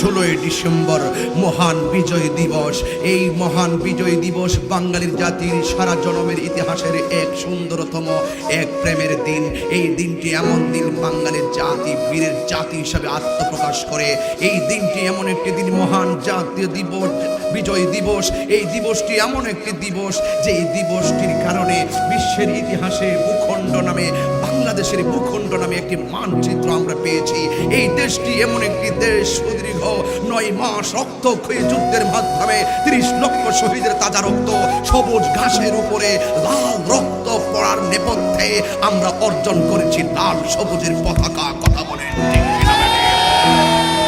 16ই December মহান বিজয় দিবস। এই মহান বিজয় দিবস বাঙালির জাতির সারা জনমের ইতিহাসের এক সুন্দরতম এক প্রেমের দিন। এই দিনটি এমন দিন বাঙালির জাতি বীরের জাতি হিসাবে আত্মপ্রকাশ করে। এই দিনটি এমন একটি দিন, মহান জাতীয় দিবস, বিজয় দিবস। এই দিবসটি এমন একটি দিবস যে এই দিবসটির কারণে বিশ্বের ইতিহাসে ভূখণ্ড নামে, বাংলাদেশের ভূখণ্ড নামে একটি মানচিত্র আমরা পেয়েছি। এই দেশটি এমন একটি দেশ, সুদীর্ঘ 9 মাস রক্তক্ষয়ী যুদ্ধের মাধ্যমে 30 লক্ষ শহীদের তাজা রক্ত, সবুজ ঘাসের উপরে লাল রক্ত পড়ার নেপথ্যে আমরা অর্জন করেছি লাল সবুজের পতাকা। কথা বলেন ঠিক কিনা?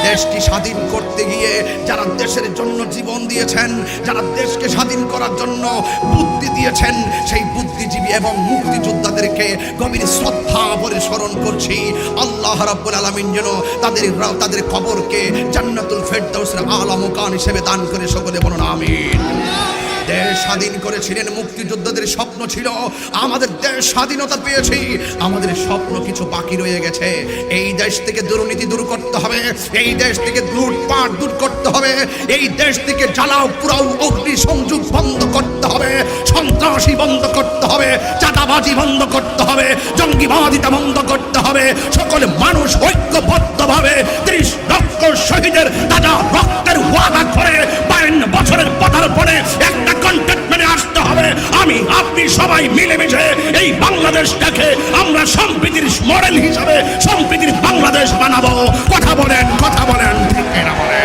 দেশটি স্বাধীন করতে গিয়ে যারা দেশের জন্য জীবন দিয়েছেন, যারা দেশকে স্বাধীন করার জন্য বুদ্ধি দিয়েছেন, সেই বুদ্ধিজীবী এবং মুক্তিযোদ্ধাদেরকে গভীর শ্রদ্ধা ভরে স্মরণ করছি। আল্লাহ রাব্বুল আলামিন যেন তাদের কবরকে জান্নাতুল ফেরদাউসের আলা মুকান হিসেবে দান করে, সকলে বলুন আমিন। দেশ স্বাধীন করেছিলেন মুক্তিযোদ্ধাদের স্বপ্ন ছিল আমাদের দেশ স্বাধীনতা পেয়েছি, আমাদের স্বপ্ন কিছু বাকি রয়ে গেছে। এই দেশ থেকে দুর্নীতি দূর করতে হবে, এই দেশ থেকে লুটপাট দূর করতে হবে, এই দেশ থেকে জ্বালাও পুরাও অগ্নি সংযোগ বন্ধ করতে হবে, সন্ত্রাসী বন্ধ করতে হবে, চাঁদাবাজি বন্ধ করতে হবে, জঙ্গিবাদিতা বন্ধ করতে হবে। সকল মানুষ ঐক্যবদ্ধভাবে 30 লক্ষ শহীদের তাজা রক্তের ওয়াদা করে 52 বছরের পদার্পণে একটা কন্টেন্টমেন্টে আসতে হবে। আমি আপনি সবাই মিলেমিশে এই বাংলাদেশটাকে আমরা সম্প্রীতির মডেল হিসাবে সম্প্রীতির বাংলাদেশ বানাবো। কথা বলেন, কথা বলেন, ঠিক না বলেন?